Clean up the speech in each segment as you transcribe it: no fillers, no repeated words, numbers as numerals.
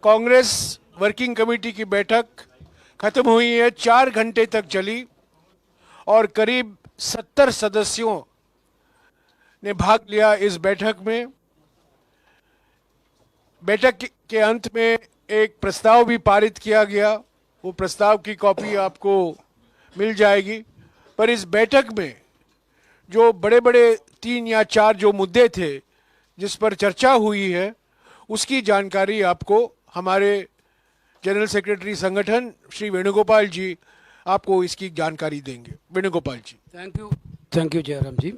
Congress working committee की बैठक खत्म हुई है, 4 घंटे तक चली और करीब 70 सदस्यों ने भाग लिया इस बैठक में। बैठक के अंत में एक प्रस्ताव भी पारित किया गया, वो प्रस्ताव की कॉपी आपको मिल जाएगी। पर इस बैठक में जो बड़े बड़े 3 या 4 जो मुद्दे थे जिस पर चर्चा हुई है, उसकी जानकारी आपको हमारे जनरल सेक्रेटरी संगठन श्री वेणुगोपाल जी आपको इसकी जानकारी देंगे। वेणुगोपाल जी। Thank you, Jairam ji.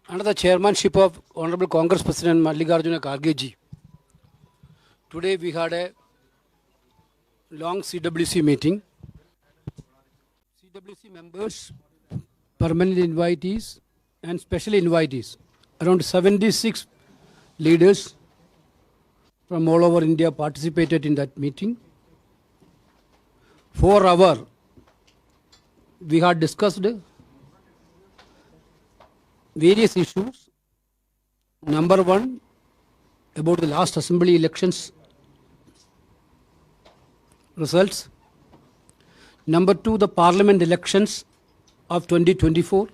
Under the chairmanship of Honorable Congress President Mallikarjuna Kharge ji, today we had a long CWC meeting. CWC members, permanent invitees and special invitees, around 76 leaders from all over India participated in that meeting. For hours, we had discussed various issues. Number one, about the last assembly elections results. Number two, the parliament elections of 2024.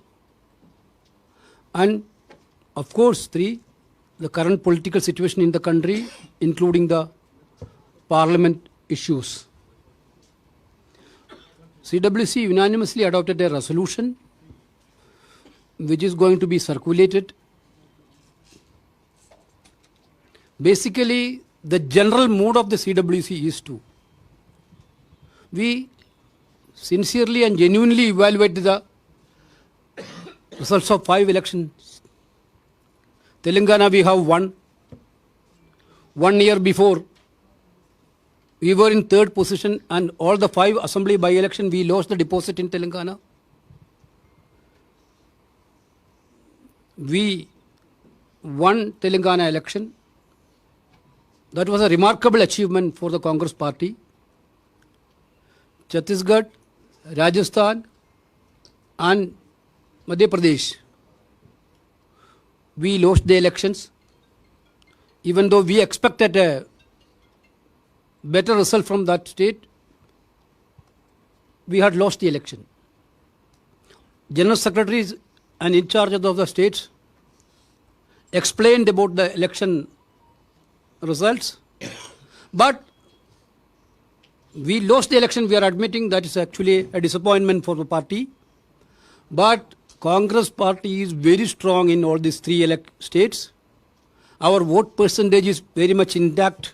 And of course, three, the current political situation in the country, including the parliament issues. CWC unanimously adopted a resolution which is going to be circulated. Basically, the general mood of the CWC is to we sincerely and genuinely evaluate the results of 5 elections. Telangana we have won. 1 year before, we were in 3rd position, and all the 5 assembly by-election we lost the deposit in Telangana. We won Telangana election. That was a remarkable achievement for the Congress party. Chhattisgarh, Rajasthan and Madhya Pradesh, we lost the elections. Even though we expected a better result from that state, we had lost the election. General secretaries and in charge of the states explained about the election results, but we lost the election. We are admitting that is actually a disappointment for the party, but Congress party is very strong in all these 3 states. Our vote percentage is very much intact.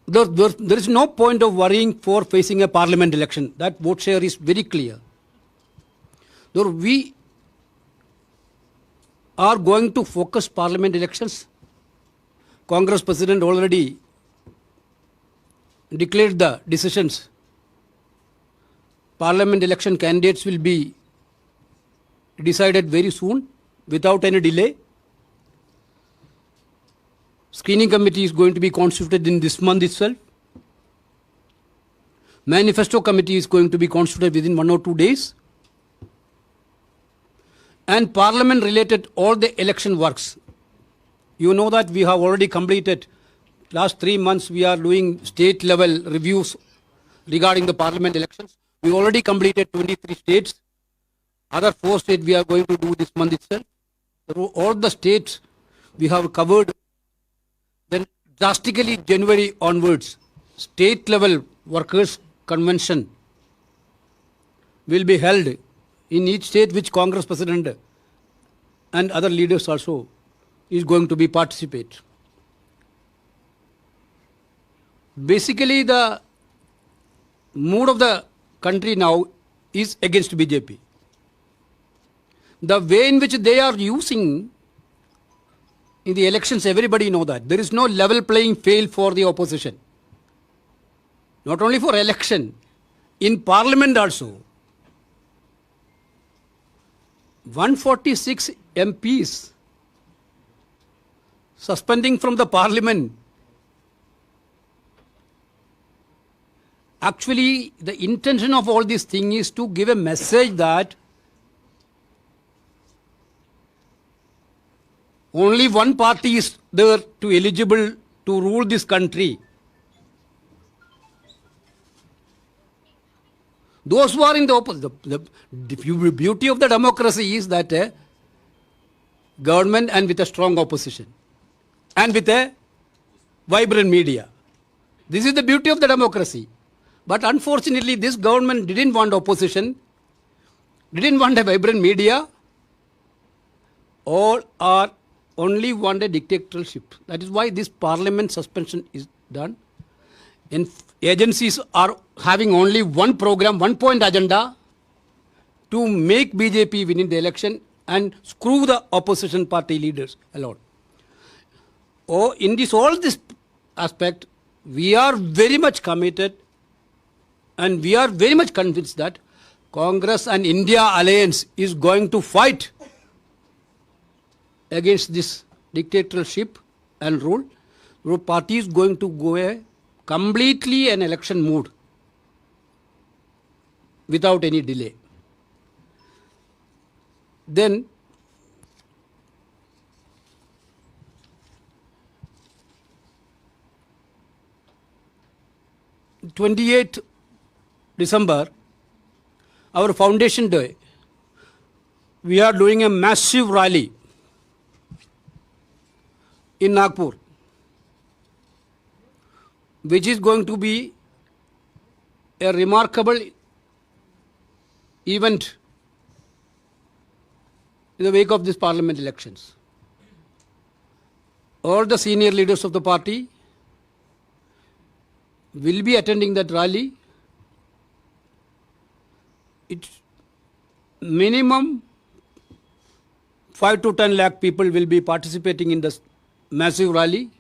There is no point of worrying for facing a parliament election. That vote share is very clear. Though we are going to focus parliament elections. Congress president already declared the decisions. Parliament election candidates will be decided very soon without any delay. Screening committee is going to be constituted in this month itself. Manifesto committee is going to be constituted within 1 or 2 days. And parliament related all the election works. You know that we have already completed, last 3 months we are doing state level reviews regarding the parliament elections. We already completed 23 states. Other 4 states we are going to do this month itself. All the states we have covered. Then drastically January onwards, state level workers convention will be held in each state, which Congress president and other leaders also is going to be participate. Basically, the mood of the country now is against BJP. The way in which they are using in the elections, everybody know that. There is no level playing field for the opposition. Not only for election, in parliament also. 146 MPs suspending from the parliament. Actually, the intention of all this thing is to give a message that only one party is there to eligible to rule this country. Those who are in the opposition, the beauty of the democracy is that government and with a strong opposition and with a vibrant media. This is the beauty of the democracy. But unfortunately, this government didn't want opposition, didn't want a vibrant media, all are only want a dictatorship. That is why this parliament suspension is done. And agencies are having only one program, one point agenda to make BJP win in the election and screw the opposition party leaders alone. Oh, in this all this aspect, we are very much committed and we are very much convinced that Congress and India alliance is going to fight against this dictatorship and rule. The party is going to go a completely an election mood without any delay. Then (28th December), our foundation day, we are doing a massive rally in Nagpur, which is going to be a remarkable event in the wake of these parliament elections. All the senior leaders of the party will be attending that rally. It's minimum 5 to 10 lakh people will be participating in this massive rally.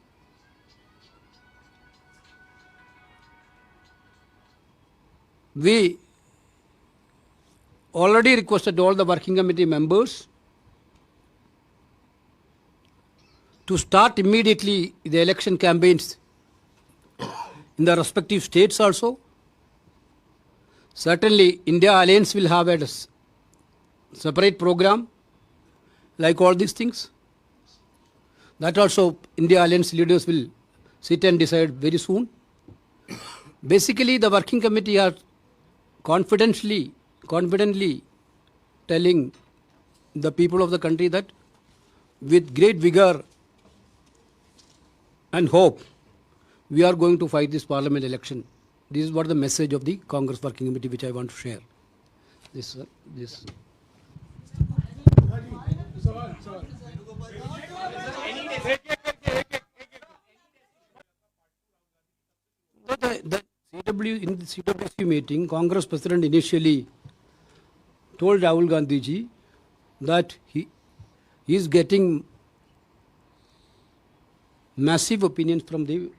We already requested all the working committee members to start immediately the election campaigns in the respective states also. Certainly, India Alliance will have a separate program like all these things. That also India Alliance leaders will sit and decide very soon. Basically, the working committee are confidently telling the people of the country that with great vigor and hope, we are going to fight this parliament election. This is what the message of the Congress Working Committee which I want to share. This. In the CWC meeting, Congress President initially told Rahul Gandhi ji that he is getting massive opinions from the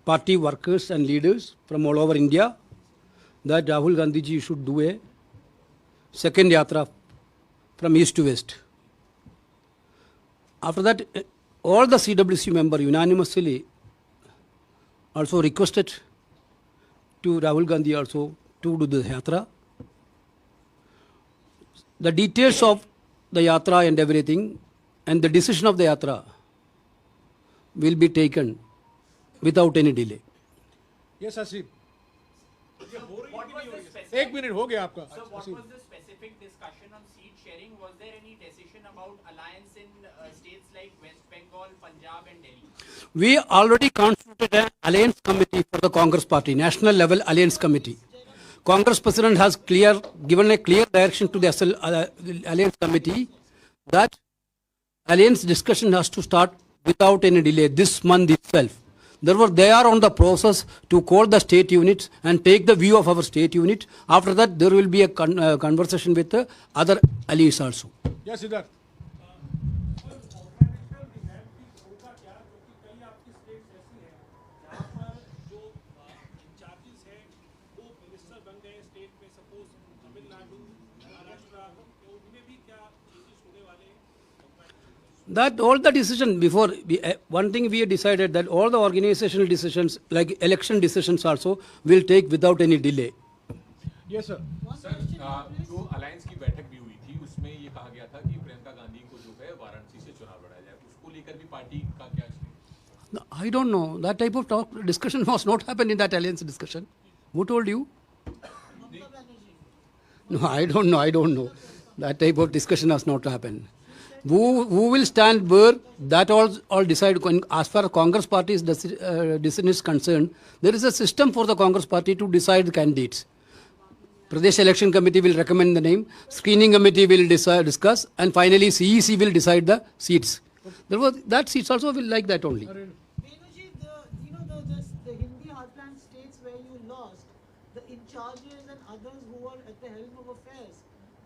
party workers and leaders from all over India that Rahul Gandhi ji should do a second yatra from east to west. After that, all the CWC members unanimously also requested to Rahul Gandhi also to do the yatra. The details of the yatra and everything and the decision of the yatra will be taken without any delay. Yes, Asim. एक minute हो गया आपका. So what was the specific discussion on seat sharing? Was there any decision about alliance in states like West Bengal, Punjab and Delhi? We already constituted an alliance committee for the Congress party, national level alliance committee. Congress president has given a clear direction to the alliance committee that alliance discussion has to start without any delay this month itself. Therefore, they are on the process to call the state units and take the view of our state unit. After that, there will be a conversation with the other allies also. Yes, Siddharth. That all the decision before, one thing we have decided that all the organizational decisions like election decisions also will take without any delay. Yes, sir. Sir जो alliance की बैठक भी हुई थी उसमें ये कहा गया था कि प्रियंका गांधी को जो है वाराणसी से लेकर भी पार्टी का क्या state? No, I don't know. That type of discussion was not happened in that alliance discussion. Who told you? No, I don't know. I don't know. That type of discussion has not happened. Who will stand where, that all decide. As far as Congress party's decision is concerned, there is a system for the Congress party to decide the candidates. Pradesh Election Committee will recommend the name, screening committee will discuss, and finally CEC will decide the seats. That seats also will like that only. Venuji, the Hindi heartland states where you lost, the in charges and others who are at the helm of affairs,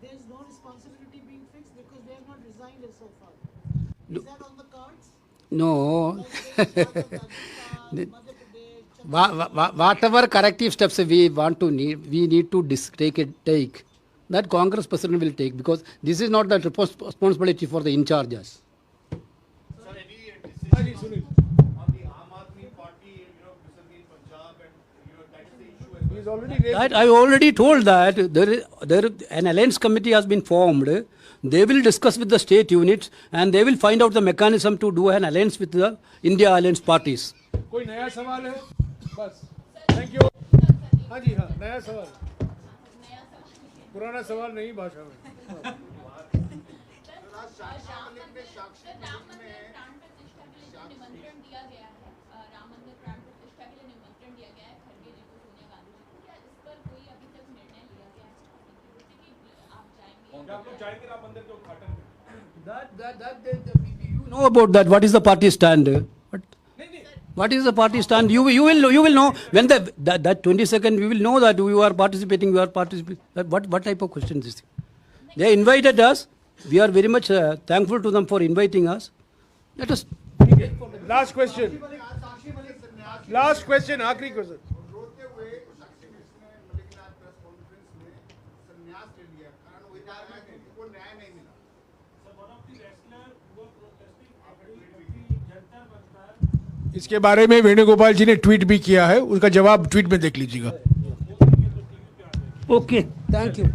there is no responsibility being fixed because they have not resigned as so far. Is that on the cards? No. Madhya Pradesh, Whatever corrective steps we need to take. That Congress president will take, because this is not the responsibility for the in charges. Sir, any decision on the Aam Aadmi Party, vis-a-vis Punjab, and that is the issue as well. He's already raised. That I already told that an alliance committee has been formed. They will discuss with the state units and they will find out the mechanism to do an alliance with the India alliance parties. कोई नया सवाल है? बस. Thank you. हाँ जी हाँ, नया सवाल. पुराना सवाल नहीं भाषा में. राम मंदिर प्राण प्रतिष्ठा के लिए निमंत्रण दिया गया है, राम मंदिर प्राण प्रतिष्ठा के लिए निमंत्रण दिया गया है खड़गे जी को, सोनिया गांधी जी को, क्या इस पर कोई अभी तक निर्णय लिया गया है कि आप जाएंगे? क्या आप लोग चाहेंगे राम मंदिर के उद्घाटन में? You know about that. What is the party stand? What is the party stand? You will know when that 22nd. We will know that you are participating. What type of question is this? They invited us. We are very much thankful to them for inviting us. Let us. Last question. Last question. आखिरी question. रोते हुए साक्षी कृष्ण ने मलिकनाथ press conference में संन्यास ले लिया, कारण वो को न्याय नहीं मिला. इसके बारे में वेणुगोपाल जी ने ट्वीट भी किया है, उसका जवाब ट्वीट में देख लीजिएगा. Okay. Thank you.